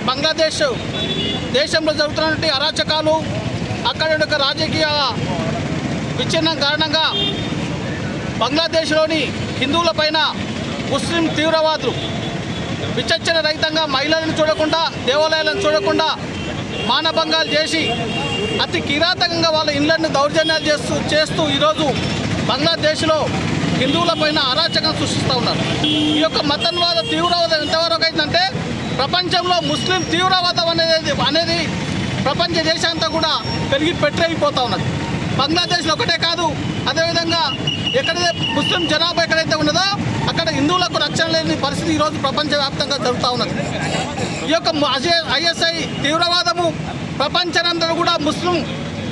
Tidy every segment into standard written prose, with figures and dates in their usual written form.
బంగ్లాదేశ్ దేశంలో జరుగుతున్నటువంటి అరాచకాలు, అక్కడ రాజకీయ విచ్ఛిన్నం కారణంగా బంగ్లాదేశ్లోని హిందువులపైన ముస్లిం తీవ్రవాదులు విచక్షణ రహితంగా మహిళలను చూడకుండా, దేవాలయాలను చూడకుండా మానభంగాలు చేసి అతి కిరాతకంగా వాళ్ళ ఇళ్లను దౌర్జన్యాలు చేస్తూ ఈరోజు బంగ్లాదేశ్లో హిందువులపైన అరాచకం సృష్టిస్తూ ఉన్నారు. ఈ యొక్క మతన్వాద తీవ్రవాదం ఎంతవరకు అయిందంటే ప్రపంచంలో ముస్లిం తీవ్రవాదం అనేది ప్రపంచ దేశంతా కూడా పెరిగి పెట్టయిపోతూ ఉన్నది. బంగ్లాదేశ్లో ఒకటే కాదు, అదేవిధంగా ఎక్కడైతే ముస్లిం జనాభా ఎక్కడైతే ఉన్నదో అక్కడ హిందువులకు రక్షణ లేని పరిస్థితి ఈరోజు ప్రపంచవ్యాప్తంగా జరుగుతూ ఉన్నది. ఈ యొక్క ఐఎస్ఐ తీవ్రవాదము ప్రపంచానందరూ కూడా ముస్లిం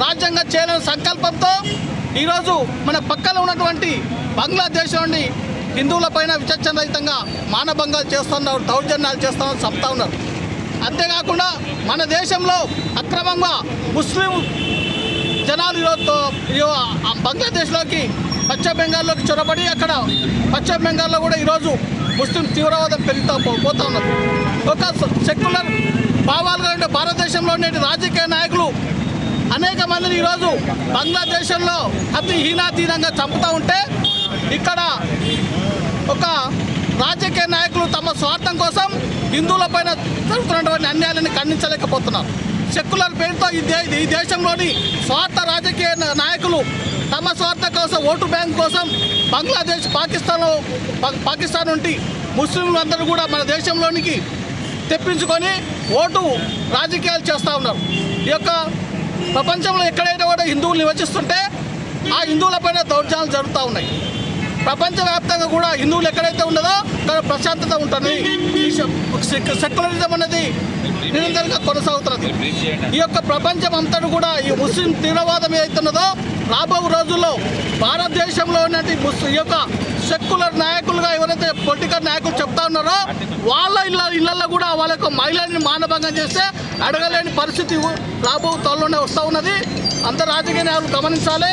రాజ్యంగా చేయాలనే సంకల్పంతో ఈరోజు మన పక్కన ఉన్నటువంటి బంగ్లాదేశ్లోని హిందువులపైన విచక్షణ రహితంగా మానభంగాలు చేస్తున్నారు, దౌర్జన్యాలు చేస్తున్నారు, చంపుతా ఉన్నారు. అంతేకాకుండా మన దేశంలో అక్రమంగా ముస్లిం జనాలు ఈరోజు బంగ్లాదేశ్లోకి పశ్చిమ బెంగాల్లోకి చొరబడి అక్కడ పశ్చిమ బెంగాల్లో కూడా ఈరోజు ముస్లిం తీవ్రవాదం పెరుగుతూ పోతూ ఉన్నారు. ఒక సెక్యులర్ భావాలుగా ఉండే భారతదేశంలో ఉండే రాజకీయ నాయకులు అనేక మందిని ఈరోజు బంగ్లాదేశ్లో అతి హీనాతీనంగా చంపుతూ ఉంటే ఇక్కడ ఒక రాజకీయ నాయకులు తమ స్వార్థం కోసం హిందువులపైన జరుగుతున్నటువంటి అన్యాయాలను ఖండించలేకపోతున్నారు. సెక్యులర్ పేరుతో ఈ దేశంలోని స్వార్థ రాజకీయ నాయకులు తమ స్వార్థం కోసం, ఓటు బ్యాంక్ కోసం బంగ్లాదేశ్, పాకిస్తాన్ నుండి ముస్లింలందరూ కూడా మన దేశంలోనికి తెప్పించుకొని ఓటు రాజకీయాలు చేస్తూ ఉన్నారు. ఈ యొక్క ప్రపంచంలో ఎక్కడైనా కూడా హిందువులు నివసిస్తుంటే ఆ హిందువులపైన దౌర్జన్యాలు జరుగుతూ ఉన్నాయి. ప్రపంచవ్యాప్తంగా కూడా హిందువులు ఎక్కడైతే ఉన్నదో అక్కడ ప్రశాంతత ఉంటుంది. సెక్యులరిజం అనేది నిరంతరంగా కొనసాగుతున్నది. ఈ యొక్క ప్రపంచం అంతటా కూడా ఈ ముస్లిం తీవ్రవాదం ఏదైతున్నదో రాబో రోజుల్లో భారతదేశంలో ఉన్నటువంటి ఈ యొక్క సెక్యులర్ నాయకులుగా ఎవరైతే పొలిటికల్ నాయకులు చెప్తా ఉన్నారో వాళ్ళ ఇళ్లలో కూడా వాళ్ళ యొక్క మహిళల్ని మానభంగం చేస్తే అడగలేని పరిస్థితి రాబో త్వరలోనే వస్తూ ఉన్నది. అందరు రాజకీయ నాయకులు గమనించాలి.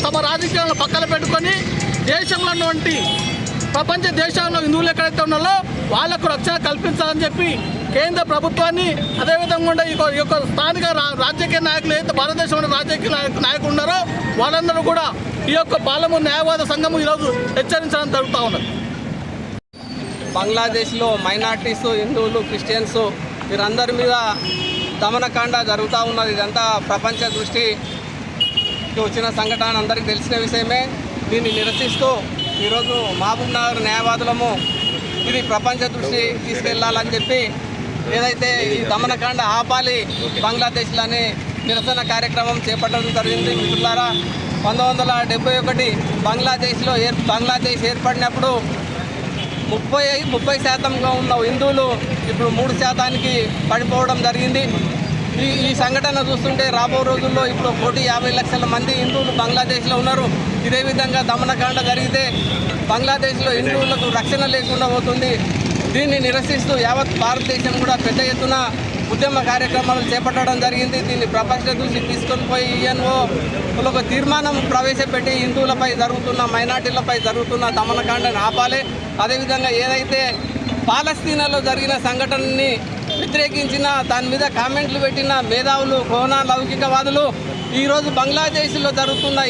తమ రాజకీయాలను పక్కన పెట్టుకొని దేశంలో ఉన్నటువంటి ప్రపంచ దేశాల్లో హిందువులు ఎక్కడైతే ఉన్నారో వాళ్లకు రక్షణ కల్పించాలని చెప్పి కేంద్ర ప్రభుత్వాన్ని, అదేవిధంగా ఉండే ఈ యొక్క స్థానిక రాజకీయ నాయకులు ఏదైతే భారతదేశంలో రాజకీయ నాయకులు ఉన్నారో వాళ్ళందరూ కూడా ఈ యొక్క పాలము న్యాయవాద సంఘము ఈరోజు హెచ్చరించడం జరుగుతూ ఉన్నది. బంగ్లాదేశ్లో మైనార్టీస్, హిందువులు, క్రిస్టియన్స్ వీరందరి మీద దమనకాండ జరుగుతూ ఉన్నది. ఇదంతా ప్రపంచ దృష్టికి వచ్చిన సంఘటన అందరికీ తెలిసిన విషయమే. దీన్ని నిరసిస్తూ ఈరోజు మహబూబ్ నగర్ న్యాయవాదులము ఇది ప్రపంచ దృష్టి తీసుకెళ్లాలని చెప్పి ఏదైతే ఈ దమనకాండ ఆపాలి బంగ్లాదేశ్లోని నిరసన కార్యక్రమం చేపట్టడం జరిగింది. మిత్రులారా, 1971 బంగ్లాదేశ్ ఏర్పడినప్పుడు 30% ఉన్న హిందువులు ఇప్పుడు 3% పడిపోవడం జరిగింది. ఈ సంఘటన చూస్తుంటే రాబో రోజుల్లో ఇప్పుడు 1,50,00,000 మంది హిందువులు బంగ్లాదేశ్లో ఉన్నారు. ఇదే విధంగా దమనకాండ జరిగితే బంగ్లాదేశ్లో హిందువులకు రక్షణ లేకుండా పోతుంది. దీన్ని నిరసిస్తూ యావత్ భారతదేశం కూడా పెద్ద ఎత్తున ఉద్యమ కార్యక్రమాలు చేపట్టడం జరిగింది. దీన్ని ప్రపంచ దృష్టికి తీసుకొని పోయి యుఎన్ఓ ఒక తీర్మానం ప్రవేశపెట్టి హిందువులపై జరుగుతున్న, మైనార్టీలపై జరుగుతున్న దమనకాండను ఆపాలి. అదేవిధంగా ఏదైతే పాలస్తీనాలో జరిగిన సంఘటనని వ్యతిరేకించిన, దాని మీద కామెంట్లు పెట్టిన మేధావులు, కోనా లౌకికవాదులు ఈరోజు బంగ్లాదేశ్లో జరుగుతున్న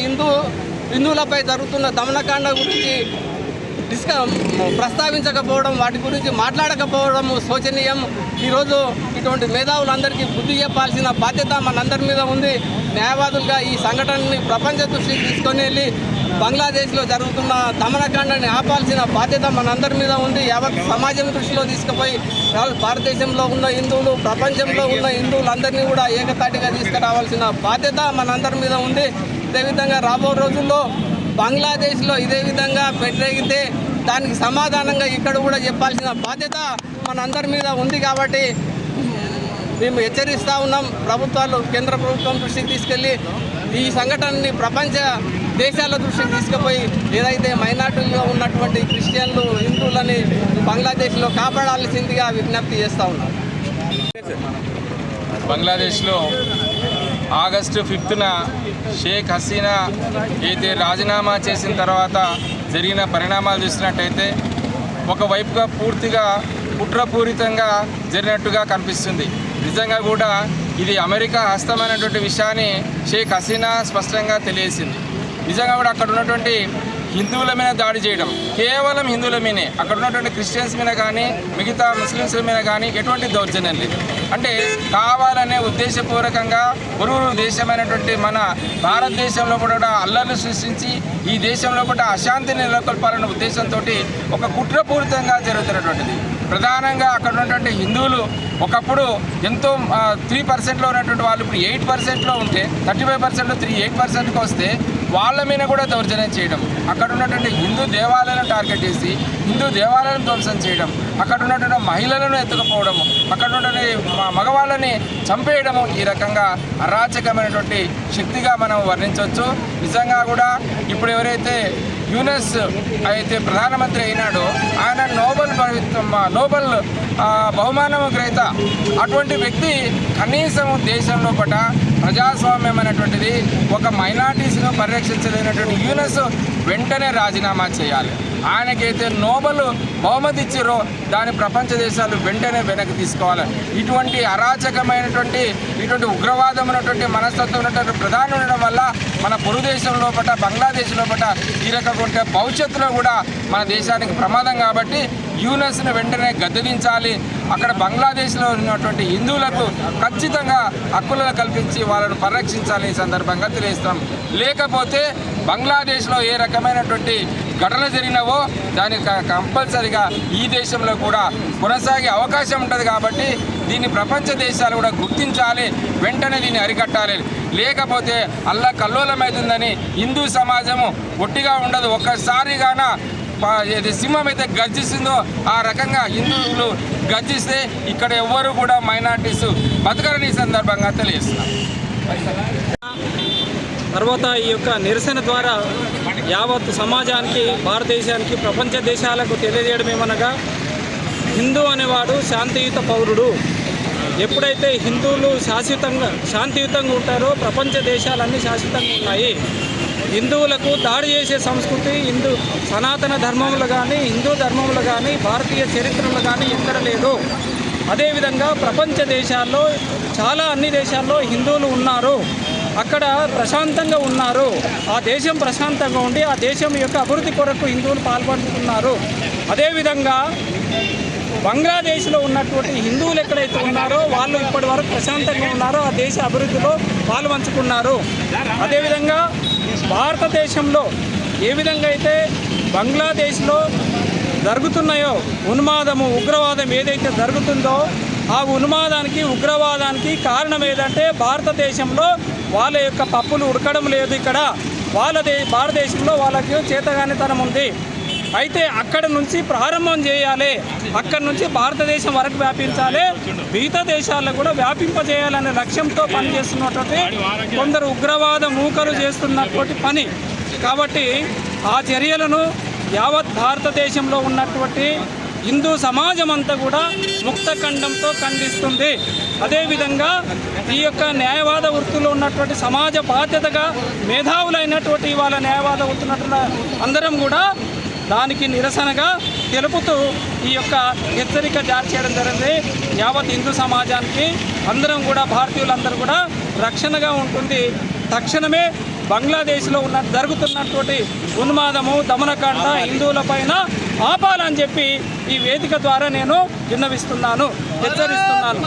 హిందువులపై జరుగుతున్న దమనకాండ గురించి ప్రస్తావించకపోవడం, వాటి గురించి మాట్లాడకపోవడం శోచనీయం. ఈరోజు ఇటువంటి మేధావులందరికీ బుద్ధి చెప్పాల్సిన బాధ్యత మనందరి మీద ఉంది. న్యాయవాదులుగా ఈ సంఘటనని ప్రపంచ దృష్టికి తీసుకొని వెళ్ళి బంగ్లాదేశ్లో జరుగుతున్న దమనకాండని ఆపాల్సిన బాధ్యత మనందరి మీద ఉంది. యావత్ సమాజం దృష్టిలో తీసుకుపోయి భారతదేశంలో ఉన్న హిందువులు, ప్రపంచంలో ఉన్న హిందువులందరినీ కూడా ఏకతాటిగా తీసుకురావాల్సిన బాధ్యత మనందరి మీద ఉంది. అదేవిధంగా రాబో రోజుల్లో బంగ్లాదేశ్లో ఇదే విధంగా పెట్టగలిగితే దానికి సమాధానంగా ఇక్కడ కూడా చెప్పాల్సిన బాధ్యత మనందరి మీద ఉంది. కాబట్టి మేము హెచ్చరిస్తూ ఉన్నాం. ప్రభుత్వాలు కేంద్ర ప్రభుత్వం దృష్టికి తీసుకెళ్ళి ఈ సంఘటనని ప్రపంచ దేశాల దృష్టికి తీసుకుపోయి ఏదైతే మైనార్టీలో ఉన్నటువంటి క్రిస్టియన్లు, హిందువులని బంగ్లాదేశ్లో కాపాడాల్సిందిగా విజ్ఞప్తి చేస్తూ ఉన్నాం. బంగ్లాదేశ్లో ఆగస్టు 5న షేక్ హసీనా అయితే రాజీనామా చేసిన తర్వాత జరిగిన పరిణామాలు చూసినట్టయితే ఒకవైపుగా పూర్తిగా కుట్రపూరితంగా జరిగినట్టుగా కనిపిస్తుంది. నిజంగా కూడా ఇది అమెరికా హస్తమైనటువంటి విషయాన్ని షేక్ హసీనా స్పష్టంగా తెలియజేసింది. నిజంగా కూడా అక్కడ ఉన్నటువంటి హిందువుల మీద దాడి చేయడం, కేవలం హిందువుల మీదే, అక్కడ ఉన్నటువంటి క్రిస్టియన్స్ మీద కానీ మిగతా ముస్లిమ్స్ మీద కానీ ఎటువంటి దౌర్జన్యం లేదు. అంటే కావాలనే ఉద్దేశపూర్వకంగా పొరుగు దేశమైనటువంటి మన భారతదేశంలో కూడా అల్లర్లు సృష్టించి ఈ దేశంలో కూడా అశాంతిని నెలకొల్పాలన్న ఉద్దేశంతో ఒక కుట్రపూరితంగా జరుగుతున్నటువంటిది. ప్రధానంగా అక్కడ ఉన్నటువంటి హిందువులు ఒకప్పుడు ఎంతో 3%లో ఉన్నటువంటి వాళ్ళు ఇప్పుడు 8%లో ఉంటే 35%లో 8%కి వస్తే వాళ్ళ మీద కూడా దౌర్జన్యం చేయడం, అక్కడ ఉన్నటువంటి హిందూ దేవాలయాలను టార్గెట్ చేసి హిందూ దేవాలయాలను ధ్వంసం చేయడం, అక్కడ ఉన్నటువంటి మహిళలను ఎత్తుకుపోవడము, అక్కడ ఉన్నటువంటి మగవాళ్ళని చంపేయడము, ఈ రకంగా అరాచకమైనటువంటి శక్తిగా మనం వర్ణించవచ్చు. నిజంగా కూడా ఇప్పుడు ఎవరైతే యూనస్ అయితే ప్రధానమంత్రి అయినాడో ఆయన నోబెల్ బహుమానం గ్రహీత. అటువంటి వ్యక్తి కనీసం దేశంలో పట ప్రజాస్వామ్యం అనేటువంటిది ఒక మైనారిటీస్ను పరిరక్షించలేనటువంటి యూనస్ వెంటనే రాజీనామా చేయాలి. ఆయనకైతే నోబెల్ బహుమతి ఇచ్చారో దాని ప్రపంచ దేశాలు వెంటనే వెనక్కి తీసుకోవాలి. ఇటువంటి అరాచకమైనటువంటి ఇటువంటి ఉగ్రవాదం ఉన్నటువంటి మనస్తత్వం ఉన్నటువంటి ప్రధాని ఉండడం వల్ల మన పొరుగు దేశం లోపల బంగ్లాదేశ్ లోపల ఈ రకంగా భవిష్యత్తులో కూడా మన దేశానికి ప్రమాదం. కాబట్టి యూనస్ను వెంటనే గద్దెదించాలి. అక్కడ బంగ్లాదేశ్లో ఉన్నటువంటి హిందువులకు ఖచ్చితంగా హక్కులను కల్పించి వాళ్ళను పరిరక్షించాలి ఈ సందర్భంగా తెలియజేస్తాం. లేకపోతే బంగ్లాదేశ్లో ఏ రకమైనటువంటి ఘటన జరిగినావో దానికి కంపల్సరిగా ఈ దేశంలో కూడా కొనసాగే అవకాశం ఉంటుంది. కాబట్టి దీన్ని ప్రపంచ దేశాలు కూడా గుర్తించాలి, వెంటనే దీన్ని అరికట్టాలి. లేకపోతే అల్లా కల్లోలమవుతుందని హిందూ సమాజము ఒట్టిగా ఉండదు. ఒక్కసారిగాన ఏది సింహం అయితే గర్జిస్తుందో ఆ రకంగా హిందువులు గర్జిస్తే ఇక్కడ ఎవ్వరు కూడా మైనారిటీస్ బతకరని సందర్భంగా తెలియజేస్తున్నారు. తర్వాత ఈ యొక్క నిరసన ద్వారా యావత్ సమాజానికి, భారతదేశానికి, ప్రపంచ దేశాలకు తెలియజేయడం ఏమనగా హిందూ అనేవాడు శాంతియుత పౌరుడు. ఎప్పుడైతే హిందువులు శాంతియుతంగా ఉంటారో ప్రపంచ దేశాలన్నీ శాశ్వతంగా ఉన్నాయి. హిందువులకు దాడి చేసే సంస్కృతి సనాతన ధర్మంలో కానీ హిందూ ధర్మంలో కానీ భారతీయ చరిత్రలో కానీ ఎక్కడ లేదు. అదేవిధంగా ప్రపంచ దేశాల్లో అన్ని దేశాల్లో హిందువులు ఉన్నారు, అక్కడ ప్రశాంతంగా ఉన్నారు. ఆ దేశం ప్రశాంతంగా ఉండి ఆ దేశం యొక్క అభివృద్ధి కొరకు హిందువులు పాల్పంచుకున్నారు. అదేవిధంగా బంగ్లాదేశ్లో ఉన్నటువంటి హిందువులు ఎక్కడైతే ఉన్నారో వాళ్ళు ఇప్పటి వరకు ప్రశాంతంగా ఉన్నారో ఆ దేశ అభివృద్ధిలో పాల్పంచుకున్నారు. అదేవిధంగా భారతదేశంలో ఏ విధంగా అయితే బంగ్లాదేశ్లో జరుగుతున్నాయో ఉన్మాదము, ఉగ్రవాదం ఏదైతే జరుగుతుందో ఆ ఉన్మాదానికి, ఉగ్రవాదానికి కారణం ఏదంటే భారతదేశంలో వాళ్ళ యొక్క పప్పులు ఉడకడం లేదు. ఇక్కడ భారతదేశంలో వాళ్ళకి చేతగానితనం ఉంది. అయితే అక్కడ నుంచి ప్రారంభం చేయాలి, అక్కడ నుంచి భారతదేశం వరకు వ్యాపించాలి, మిగతా దేశాలను కూడా వ్యాపింపజేయాలనే లక్ష్యంతో పనిచేస్తున్నటువంటి కొందరు ఉగ్రవాద మూకలు చేస్తున్నటువంటి పని. కాబట్టి ఆ చర్యలను యావత్ భారతదేశంలో ఉన్నటువంటి హిందూ సమాజం అంతా కూడా ముక్తఖండంతో ఖండిస్తుంది. అదేవిధంగా ఈ యొక్క న్యాయవాద వృత్తిలో ఉన్నటువంటి సమాజ బాధ్యతగా మేధావులైనటువంటి వాళ్ళ న్యాయవాద వృత్తున్నటువంటి అందరం కూడా దానికి నిరసనగా తెలుపుతూ ఈ యొక్క హెచ్చరిక జారీ చేయడం జరిగింది. యావత్ హిందూ సమాజానికి అందరం కూడా, భారతీయులందరూ కూడా రక్షణగా ఉంటుంది. తక్షణమే బంగ్లాదేశ్లో జరుగుతున్నటువంటి ఉన్మాదము, దమనకాండ హిందువులపైన ఆపాలని చెప్పి ఈ వేదిక ద్వారా నేను విన్నవిస్తున్నాను, హెచ్చరిస్తున్నాను.